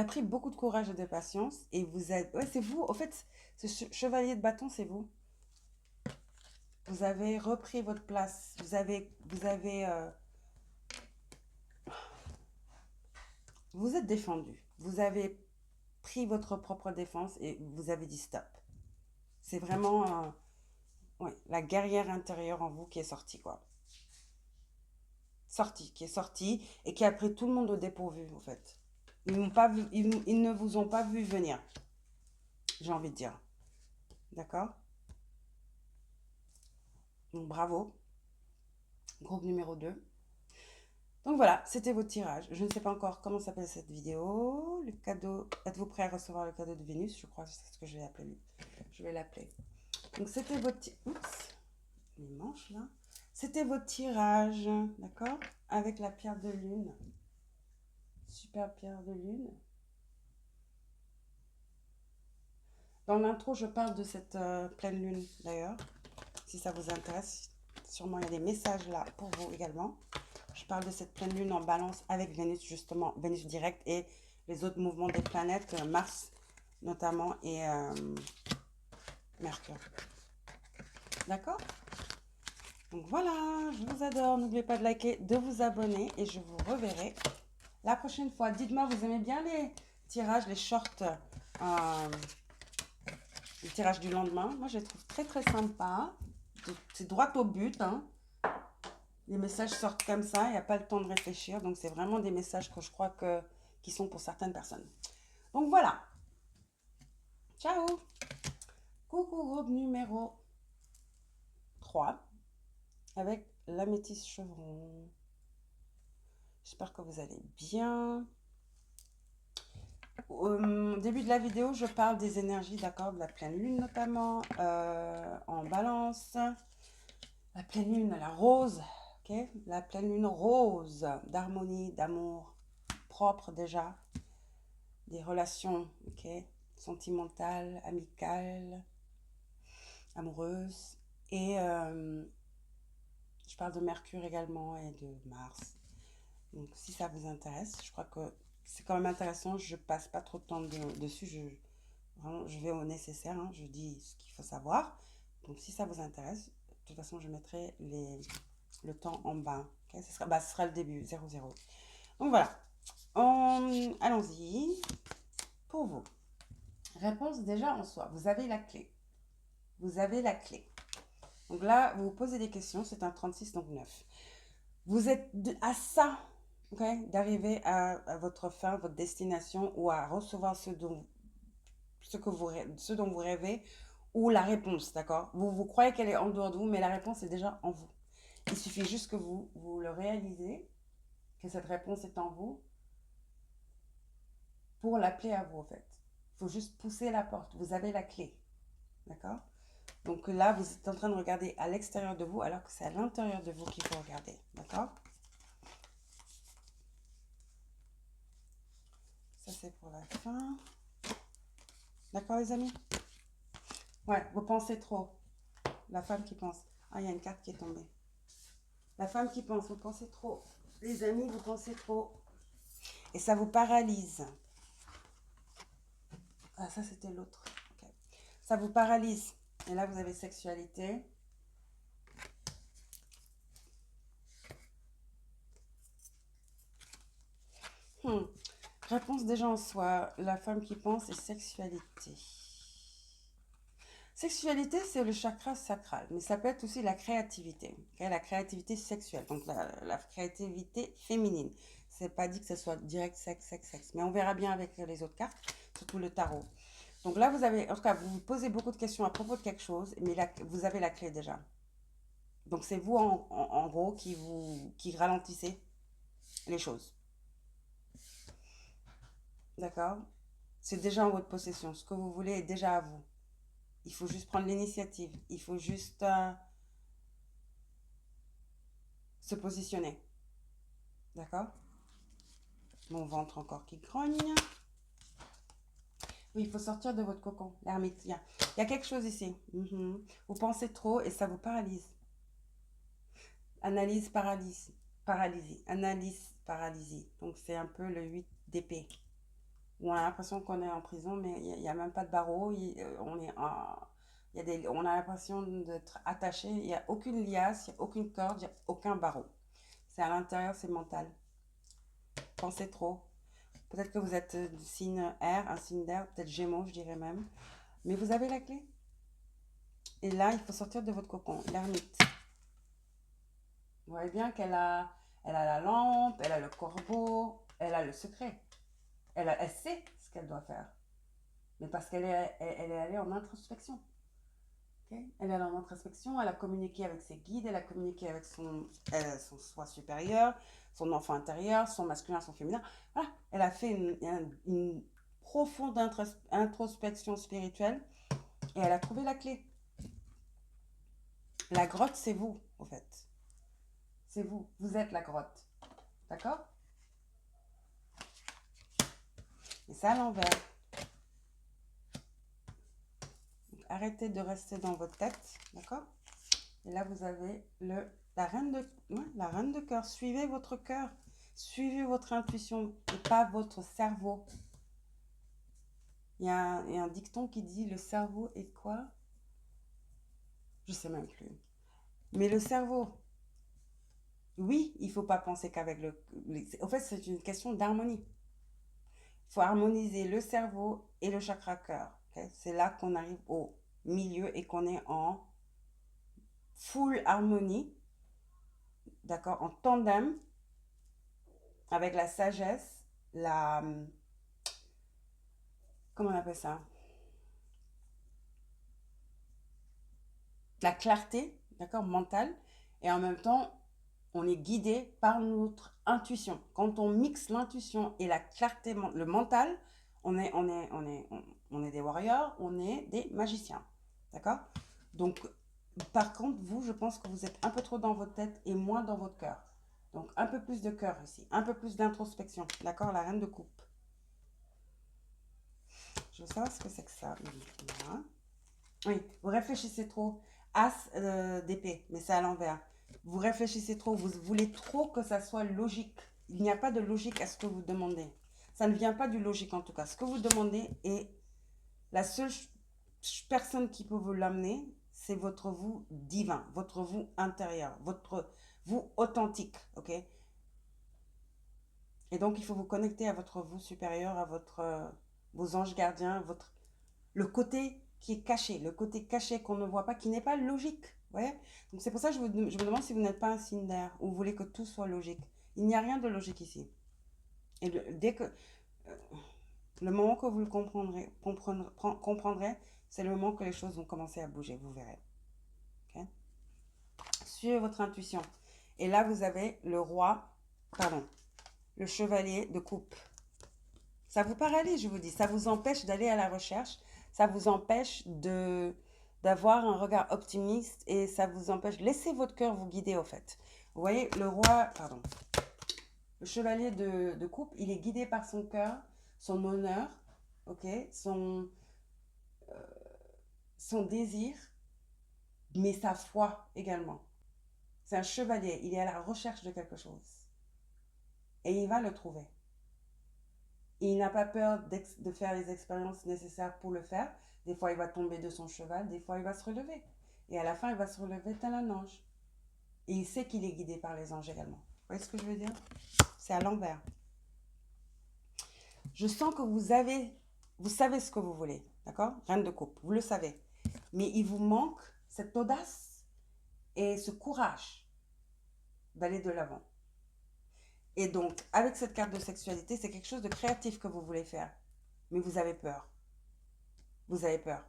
pris beaucoup de courage et de patience. Et vous êtes. Ouais, c'est vous. En fait, ce chevalier de bâton, c'est vous. Vous avez repris votre place. Vous êtes défendu. Vous avez pris votre propre défense et vous avez dit stop. C'est vraiment ouais, la guerrière intérieure en vous qui est sortie, quoi. Qui est sortie et qui a pris tout le monde au dépourvu, en fait. Ils ne vous ont pas vu venir, j'ai envie de dire. D'accord? Donc bravo. Groupe numéro 2. Donc voilà, c'était votre tirage. Je ne sais pas encore comment s'appelle cette vidéo. Le cadeau. Êtes-vous prêt à recevoir le cadeau de Vénus? Je crois que c'est ce que je vais appeler. Je vais l'appeler. Donc c'était votre... Oups, les manches là. C'était votre tirage, d'accord? Avec la pierre de lune. Super pierre de lune. Dans l'intro, je parle de cette pleine lune d'ailleurs. Si ça vous intéresse, sûrement il y a des messages là pour vous également. Je parle de cette pleine lune en balance avec Vénus, justement, Vénus direct et les autres mouvements des planètes, Mars notamment et Mercure. D'accord? Donc voilà, je vous adore. N'oubliez pas de liker, de vous abonner et je vous reverrai la prochaine fois. Dites-moi, vous aimez bien les tirages, les shorts, le tirage du lendemain? Moi, je les trouve très très sympa. C'est droit au but, hein. Les messages sortent comme ça, il n'y a pas le temps de réfléchir. Donc, c'est vraiment des messages que je crois qui sont pour certaines personnes. Donc, voilà. Ciao. Coucou, groupe numéro 3 avec l'améthyste chevron. J'espère que vous allez bien. Au début de la vidéo, je parle des énergies, d'accord, de la pleine lune notamment, en balance. La pleine lune, la rose, ok? La pleine lune rose, d'harmonie, d'amour propre déjà, des relations, ok? Sentimentales, amicales, amoureuses. Et je parle de Mercure également et de Mars. Donc si ça vous intéresse, je crois que c'est quand même intéressant. Je passe pas trop de temps dessus. Vraiment, je vais au nécessaire. Hein, je dis ce qu'il faut savoir. Donc si ça vous intéresse, de toute façon, je mettrai le temps en bas. Okay, ce sera le début, 00. Donc voilà. Allons-y. Pour vous. Réponse déjà en soi. Vous avez la clé. Vous avez la clé. Donc là, vous vous posez des questions. C'est un 36, donc 9. Vous êtes à ça, okay, d'arriver à votre fin, votre destination, ou à recevoir ce dont vous rêvez, ou la réponse, d'accord? Vous croyez qu'elle est en dehors de vous, mais la réponse est déjà en vous. Il suffit juste que vous le réalisez, que cette réponse est en vous, pour l'appeler à vous, en fait. Il faut juste pousser la porte. Vous avez la clé, d'accord? Donc là, vous êtes en train de regarder à l'extérieur de vous, alors que c'est à l'intérieur de vous qu'il faut regarder, d'accord? c'est pour la fin. D'accord, les amis? Ouais, vous pensez trop. La femme qui pense. Ah, il y a une carte qui est tombée. La femme qui pense, vous pensez trop. Les amis, vous pensez trop. Et ça vous paralyse. Ah, ça, c'était l'autre. Okay. Ça vous paralyse. Et là, vous avez sexualité. Réponse déjà en soi. La femme qui pense et sexualité. Sexualité, c'est le chakra sacral, mais ça peut être aussi la créativité, okay? La créativité sexuelle, donc la créativité féminine. C'est pas dit que ce soit direct sexe, mais on verra bien avec les autres cartes, surtout le tarot. Donc là, vous avez, en tout cas, vous vous posez beaucoup de questions à propos de quelque chose, mais là, vous avez la clé déjà. Donc c'est vous, en gros, qui ralentissez les choses. D'accord? C'est déjà en votre possession. Ce que vous voulez est déjà à vous. Il faut juste prendre l'initiative. Il faut juste se positionner. D'accord? Mon ventre encore qui grogne. Oui, il faut sortir de votre cocon, l'ermite. Il y a quelque chose ici. Vous pensez trop et ça vous paralyse. Analyse, paralysie. Paralysie. Analyse, paralysie. Donc, c'est un peu le 8 d'épée. Où on a l'impression qu'on est en prison, mais il n'y a même pas de barreau. On a l'impression d'être attaché. Il n'y a aucune liasse, il n'y a aucune corde, il n'y a aucun barreau. C'est à l'intérieur, c'est mental. Pensez trop. Peut-être que vous êtes du signe R, un signe d'air, peut-être Gémeaux, je dirais même. Mais vous avez la clé. Et là, il faut sortir de votre cocon. L'ermite. Vous voyez bien elle a la lampe, elle a le corbeau, elle a le secret. Elle sait ce qu'elle doit faire. Mais parce elle est allée en introspection. Okay? Elle est allée en introspection, elle a communiqué avec ses guides, elle a communiqué avec son soi supérieur, son enfant intérieur, son masculin, son féminin. Voilà. Elle a fait une profonde introspection spirituelle et elle a trouvé la clé. La grotte, c'est vous, en fait. C'est vous. Vous êtes la grotte. D'accord? Et ça à l'envers. Arrêtez de rester dans votre tête. D'accord? Et là, vous avez la reine de cœur. Suivez votre cœur. Suivez votre intuition et pas votre cerveau. Il y a un dicton qui dit le cerveau est quoi? Je sais même plus. Mais le cerveau, oui, il ne faut pas penser qu'avec En fait, c'est une question d'harmonie. Il faut harmoniser le cerveau et le chakra cœur. Okay? C'est là qu'on arrive au milieu et qu'on est en full harmonie, d'accord, en tandem avec la sagesse, comment on appelle ça? La clarté, d'accord, mentale, et en même temps, on est guidé par notre intuition. Quand on mixe l'intuition et la clarté, le mental, on est des warriors, on est des magiciens, d'accord? Donc, par contre, vous, je pense que vous êtes un peu trop dans votre tête et moins dans votre cœur. Donc, un peu plus de cœur ici, un peu plus d'introspection, d'accord? La reine de coupe. Je veux savoir ce que c'est que ça. Oui, vous réfléchissez trop. As d'épée, mais c'est à l'envers. Vous réfléchissez trop, vous voulez trop que ça soit logique. Il n'y a pas de logique à ce que vous demandez. Ça ne vient pas du logique en tout cas. Ce que vous demandez est la seule personne qui peut vous l'amener, c'est votre vous divin, votre vous intérieur, votre vous authentique, ok? Et donc il faut vous connecter à votre vous supérieur, à vos anges gardiens, le côté qui est caché, le côté caché qu'on ne voit pas, qui n'est pas logique. Ouais. Donc c'est pour ça que je me demande si vous n'êtes pas un signe d'air ou vous voulez que tout soit logique. Il n'y a rien de logique ici. Et dès que le moment que vous le comprendrez, c'est le moment que les choses vont commencer à bouger, vous verrez. Okay? Suivez votre intuition. Et là, vous avez le chevalier de coupe. Ça vous paralyse, je vous dis. Ça vous empêche d'aller à la recherche. Ça vous empêche d'avoir un regard optimiste et ça vous empêche. Laissez votre cœur vous guider, au fait. Vous voyez, le chevalier de coupe, il est guidé par son cœur. son honneur, ok, son désir, mais sa foi également. C'est un chevalier, il est à la recherche de quelque chose. Et il va le trouver. Il n'a pas peur de faire les expériences nécessaires pour le faire. Des fois, il va tomber de son cheval, des fois, il va se relever. Et à la fin, il va se relever tel un ange. Et il sait qu'il est guidé par les anges également. Vous voyez ce que je veux dire? C'est à l'envers. Je sens que vous savez ce que vous voulez, d'accord? Reine de coupe, vous le savez. Mais il vous manque cette audace et ce courage d'aller de l'avant. Et donc, avec cette carte de sexualité, c'est quelque chose de créatif que vous voulez faire. Mais vous avez peur. Vous avez peur.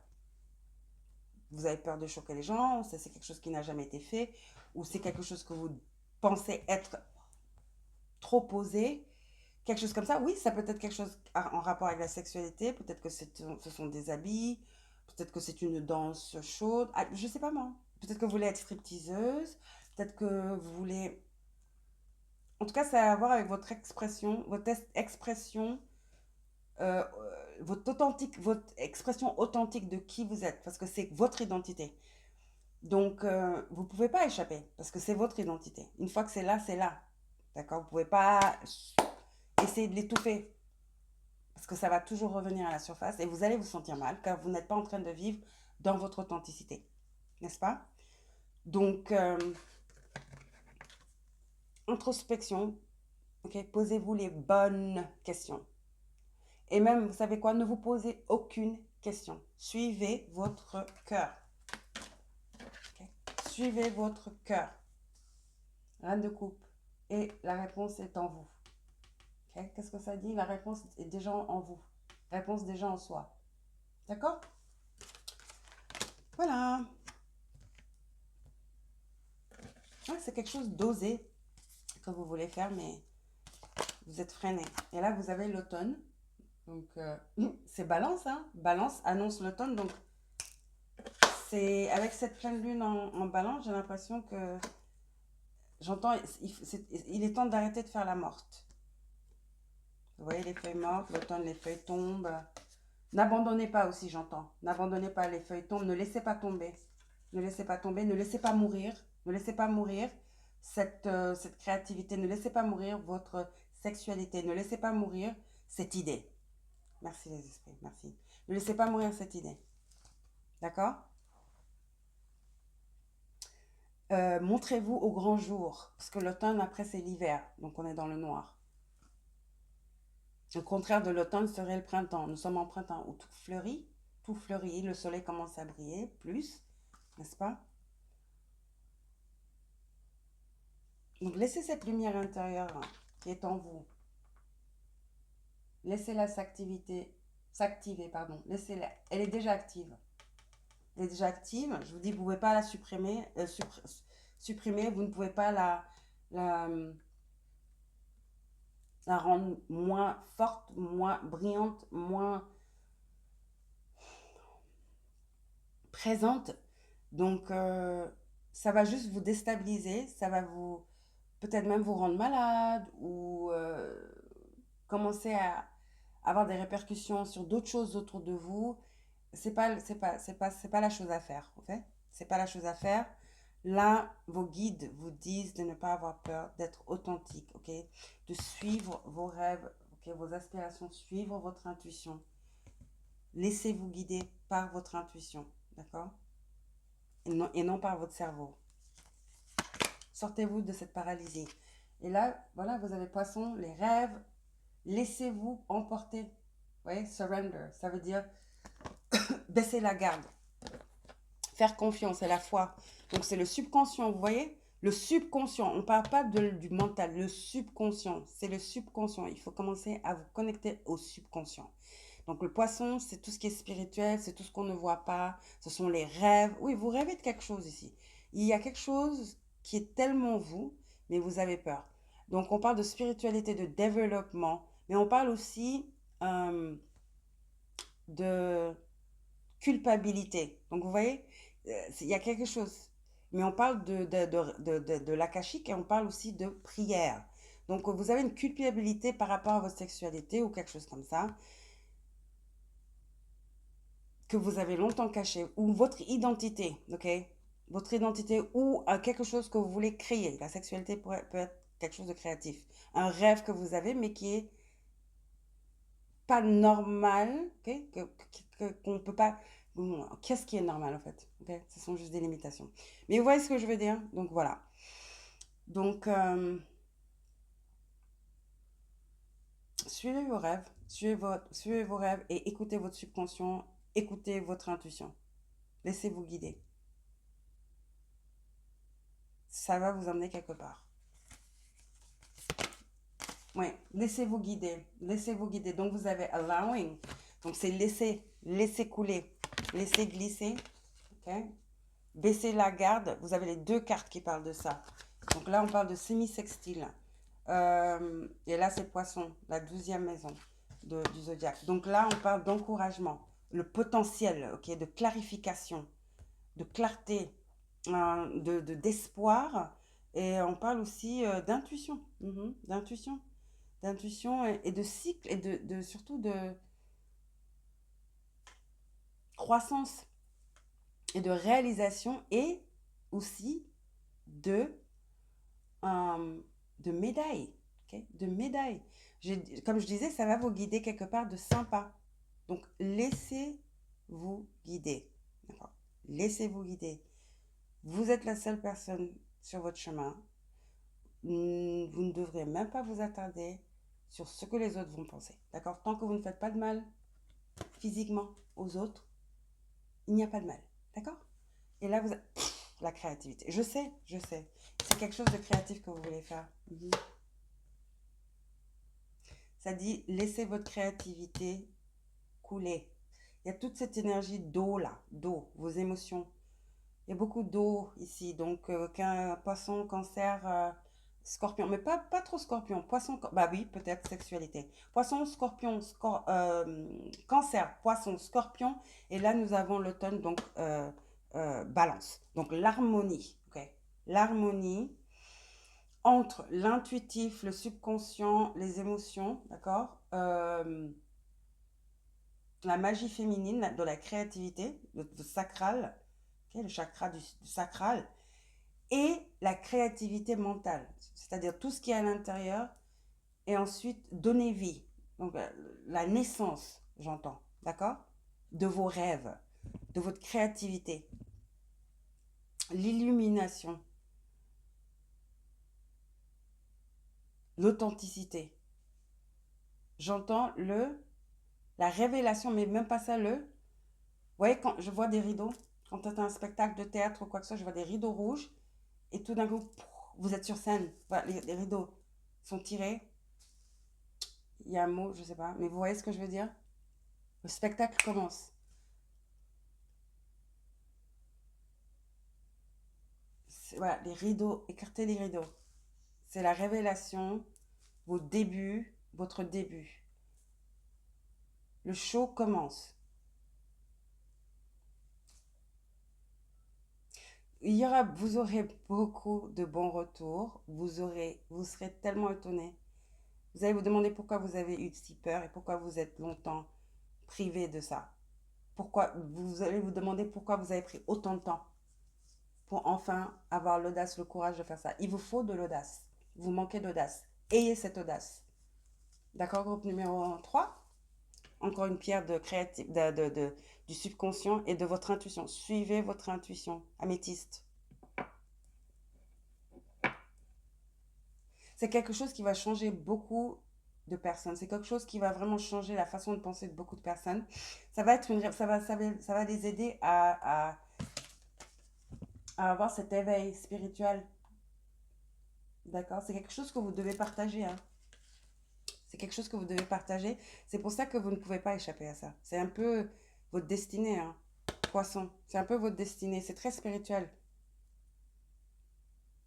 Vous avez peur de choquer les gens, c'est quelque chose qui n'a jamais été fait, ou c'est quelque chose que vous pensez être trop osé, quelque chose comme ça. Oui, ça peut être quelque chose en rapport avec la sexualité, peut-être que ce sont des habits, peut-être que c'est une danse chaude, je sais pas moi. Peut-être que vous voulez être stripteaseuse, peut-être que vous voulez... En tout cas, ça a à voir avec votre expression, euh, votre expression authentique de qui vous êtes, parce que c'est votre identité. Donc, vous ne pouvez pas échapper, parce que c'est votre identité. Une fois que c'est là, c'est là. D'accord? Vous ne pouvez pas essayer de l'étouffer, parce que ça va toujours revenir à la surface et vous allez vous sentir mal, car vous n'êtes pas en train de vivre dans votre authenticité. N'est-ce pas? Donc, introspection, ok? Posez-vous les bonnes questions. Et même, vous savez quoi? Ne vous posez aucune question. Suivez votre cœur. Okay? Suivez votre cœur. Reine de coupe. Et la réponse est en vous. Okay? Qu'est-ce que ça dit? La réponse est déjà en vous. Réponse déjà en soi. D'accord? Voilà. Ouais, c'est quelque chose d'osé que vous voulez faire, mais vous êtes freiné. Et là, vous avez l'automne. Donc, c'est Balance, hein? Balance annonce l'automne. Donc, c'est avec cette pleine lune en Balance, j'ai l'impression que j'entends, il est temps d'arrêter de faire la morte. Vous voyez les feuilles mortes, l'automne, les feuilles tombent. N'abandonnez pas aussi, j'entends. N'abandonnez pas, les feuilles tombent. Ne laissez pas tomber. Ne laissez pas tomber. Ne laissez pas mourir. Ne laissez pas mourir cette créativité. Ne laissez pas mourir votre sexualité. Ne laissez pas mourir cette idée. Merci les esprits. Merci. Ne laissez pas mourir cette idée. D'accord? Montrez-vous au grand jour. Parce que l'automne, après, c'est l'hiver. Donc, on est dans le noir. Le contraire de l'automne serait le printemps. Nous sommes en printemps où tout fleurit, le soleil commence à briller plus, n'est-ce pas? Donc laissez cette lumière intérieure qui est en vous. Laissez-la s'activer, pardon. Laissez-la. Elle est déjà active. Elle est déjà active. Je vous dis, vous ne pouvez pas la supprimer. Vous ne pouvez pas la, la rendre moins forte, moins brillante, moins présente. Donc, ça va juste vous déstabiliser, ça va vous peut-être même vous rendre malade ou commencer à avoir des répercussions sur d'autres choses autour de vous. C'est pas la chose à faire, ok? C'est pas la chose à faire. Là, vos guides vous disent de ne pas avoir peur, d'être authentique, ok? De suivre vos rêves, ok? Vos aspirations, suivre votre intuition. Laissez-vous guider par votre intuition, d'accord? Et non par votre cerveau. Sortez-vous de cette paralysie. Et là, voilà, vous avez poisson, les rêves. Laissez-vous emporter. Vous voyez, surrender. Ça veut dire baisser la garde. Faire confiance et la foi. Donc, c'est le subconscient, vous voyez? Le subconscient. On ne parle pas du mental. Le subconscient. C'est le subconscient. Il faut commencer à vous connecter au subconscient. Donc, le poisson, c'est tout ce qui est spirituel. C'est tout ce qu'on ne voit pas. Ce sont les rêves. Oui, vous rêvez de quelque chose ici. Il y a quelque chose qui est tellement vous, mais vous avez peur. Donc, on parle de spiritualité, de développement, mais on parle aussi de culpabilité. Donc, vous voyez, il y a quelque chose. Mais on parle de l'akashique et on parle aussi de prière. Donc, vous avez une culpabilité par rapport à votre sexualité ou quelque chose comme ça, que vous avez longtemps caché, ou votre identité, ok? Votre identité ou quelque chose que vous voulez créer. La sexualité peut être quelque chose de créatif. Un rêve que vous avez, mais qui est pas normal, ok? Qu'on ne peut pas... Qu'est-ce qui est normal, en fait? Ok? Ce sont juste des limitations. Mais vous voyez ce que je veux dire? Donc, voilà. Donc, suivez vos rêves, suivez vos rêves et écoutez votre subconscient, écoutez votre intuition. Laissez-vous guider. Ça va vous emmener quelque part. Oui, laissez-vous guider. Laissez-vous guider. Donc, vous avez allowing. Donc, c'est laisser couler, laisser glisser. Ok? Baisser la garde. Vous avez les deux cartes qui parlent de ça. Donc là, on parle de semi-sextile. Et là, c'est Poisson, la 12e maison du zodiaque. Donc là, on parle d'encouragement, le potentiel, ok, de clarification, de clarté, d'espoir. Et on parle aussi d'intuition, d'intuition et de cycle et surtout de croissance et de réalisation et aussi de, de médailles. Ok, de médailles. Comme je disais, ça va vous guider quelque part de sympa. Donc, laissez-vous guider. D'accord? Laissez-vous guider. Vous êtes la seule personne sur votre chemin. Vous ne devrez même pas vous attarder sur ce que les autres vont penser. D'accord? Tant que vous ne faites pas de mal physiquement aux autres, il n'y a pas de mal. D'accord? Et là, vous avez la créativité. Je sais, je sais. C'est quelque chose de créatif que vous voulez faire. Ça dit, laissez votre créativité couler. Il y a toute cette énergie d'eau là, d'eau, vos émotions. Il y a beaucoup d'eau ici. Donc, poisson, cancer, scorpion. Mais pas trop scorpion. Poisson, bah oui, peut-être sexualité. Poisson, scorpion, cancer, poisson, scorpion. Et là, nous avons l'automne, donc balance. Donc, l'harmonie. Ok. L'harmonie entre l'intuitif, le subconscient, les émotions, d'accord, la magie féminine, de la créativité, de sacral, okay, le chakra du sacral, et la créativité mentale, c'est-à-dire tout ce qui est à l'intérieur, et ensuite donner vie. Donc la naissance, j'entends, d'accord, de vos rêves, de votre créativité, l'illumination, l'authenticité. J'entends la révélation, mais même pas ça, vous voyez, quand je vois des rideaux, quand tu as un spectacle de théâtre ou quoi que ce soit, je vois des rideaux rouges, et tout d'un coup, vous êtes sur scène. Voilà, les rideaux sont tirés. Il y a un mot, je sais pas, mais vous voyez ce que je veux dire? Le spectacle commence. Voilà, les rideaux, écartez les rideaux. C'est la révélation, vos débuts, votre début. Le show commence. Vous aurez beaucoup de bons retours. Vous serez tellement étonné. Vous allez vous demander pourquoi vous avez eu si peur et pourquoi vous êtes longtemps privé de ça. Pourquoi, vous allez vous demander pourquoi vous avez pris autant de temps pour enfin avoir l'audace, le courage de faire ça. Il vous faut de l'audace. Vous manquez d'audace. Ayez cette audace. D'accord, groupe numéro 3. Encore une pierre de du subconscient et de votre intuition. Suivez votre intuition. Améthyste. C'est quelque chose qui va changer beaucoup de personnes. C'est quelque chose qui va vraiment changer la façon de penser de beaucoup de personnes. Ça va être ça va les aider à avoir cet éveil spirituel. D'accord? C'est quelque chose que vous devez partager. Hein. C'est quelque chose que vous devez partager. C'est pour ça que vous ne pouvez pas échapper à ça. C'est un peu votre destinée, hein. Poisson. C'est un peu votre destinée. C'est très spirituel.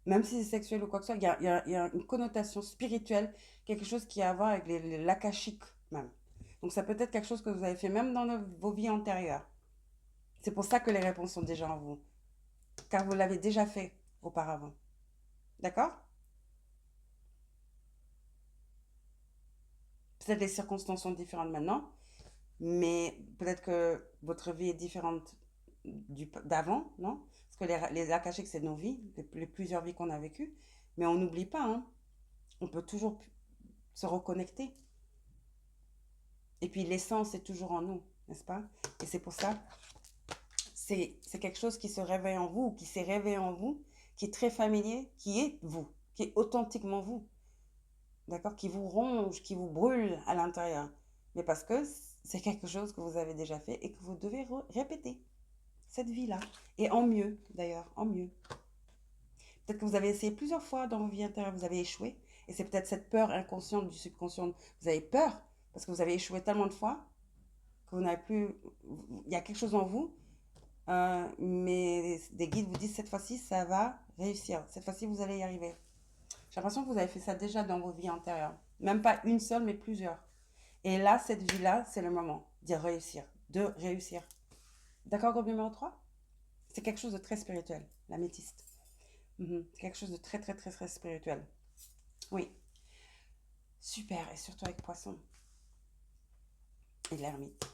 Même si c'est sexuel ou quoi que ce soit, il y a une connotation spirituelle, quelque chose qui a à voir avec l'akashique même. Donc ça peut être quelque chose que vous avez fait même dans vos vies antérieures. C'est pour ça que les réponses sont déjà en vous. Car vous l'avez déjà fait auparavant. D'accord? Peut-être les circonstances sont différentes maintenant, mais peut-être que votre vie est différente d'avant, non? Parce que les akashiques, c'est nos vies, les plusieurs vies qu'on a vécues. Mais on n'oublie pas, hein. On peut toujours se reconnecter. Et puis l'essence est toujours en nous, n'est-ce pas? Et c'est pour ça, c'est quelque chose qui se réveille en vous, qui s'est réveillé en vous, qui est très familier, qui est vous, qui est authentiquement vous. D'accord? Qui vous ronge, qui vous brûle à l'intérieur. Mais parce que c'est quelque chose que vous avez déjà fait et que vous devez répéter cette vie-là. Et en mieux, d'ailleurs, en mieux. Peut-être que vous avez essayé plusieurs fois dans vos vies intérieures, vous avez échoué. Et c'est peut-être cette peur inconsciente du subconscient. Vous avez peur parce que vous avez échoué tellement de fois que vous n'avez plus. Il y a quelque chose en vous, mais des guides vous disent cette fois-ci, ça va réussir. Cette fois-ci, vous allez y arriver. J'ai l'impression que vous avez fait ça déjà dans vos vies antérieures. Même pas une seule, mais plusieurs. Et là, cette vie-là, c'est le moment d'y réussir, de réussir. D'accord, groupe numéro 3. C'est quelque chose de très spirituel, l'améthyste. Quelque chose de très, très, très, très spirituel. Oui. Super, et surtout avec poisson. Et l'ermite.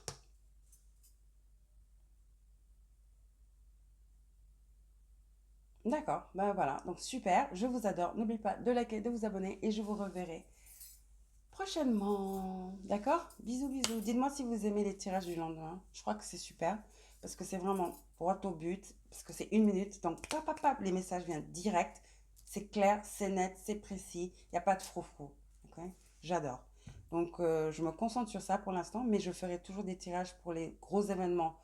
D'accord, ben voilà. Donc super, je vous adore. N'oubliez pas de liker, de vous abonner et je vous reverrai prochainement. D'accord? Bisous, bisous. Dites-moi si vous aimez les tirages du lendemain. Je crois que c'est super parce que c'est vraiment droit au but, parce que c'est 1 minute. Donc, pap, pap, pap, les messages viennent direct. C'est clair, c'est net, c'est précis. Il n'y a pas de froufrou. Ok? J'adore. Donc, je me concentre sur ça pour l'instant, mais je ferai toujours des tirages pour les gros événements,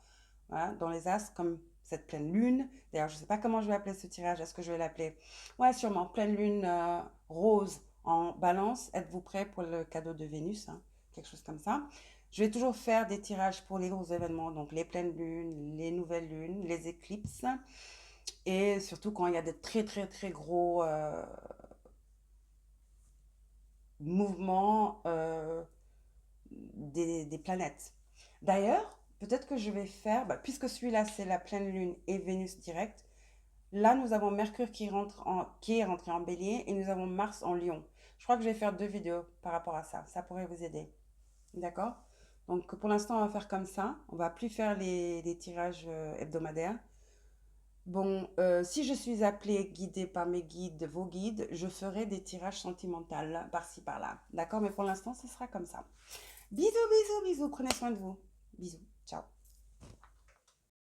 voilà, dans les astres, comme cette pleine lune. D'ailleurs, je ne sais pas comment je vais appeler ce tirage. Est-ce que je vais l'appeler? Ouais, sûrement pleine lune rose en balance. Êtes-vous prêt pour le cadeau de Vénus, hein? Quelque chose comme ça. Je vais toujours faire des tirages pour les gros événements, donc les pleines lunes, les nouvelles lunes, les éclipses. Et surtout quand il y a des très très très gros mouvements des planètes. D'ailleurs, peut-être que je vais faire, bah, puisque celui-là c'est la pleine lune et Vénus direct, là nous avons Mercure qui est rentré en bélier et nous avons Mars en lion. Je crois que je vais faire 2 vidéos par rapport à ça. Ça pourrait vous aider. D'accord? Donc pour l'instant, on va faire comme ça. On va plus faire les tirages hebdomadaires. Bon, si je suis appelée, guidée par mes guides, vos guides, je ferai des tirages sentimentaux par-ci, par-là. D'accord? Mais pour l'instant, ce sera comme ça. Bisous, bisous, bisous. Prenez soin de vous. Bisous.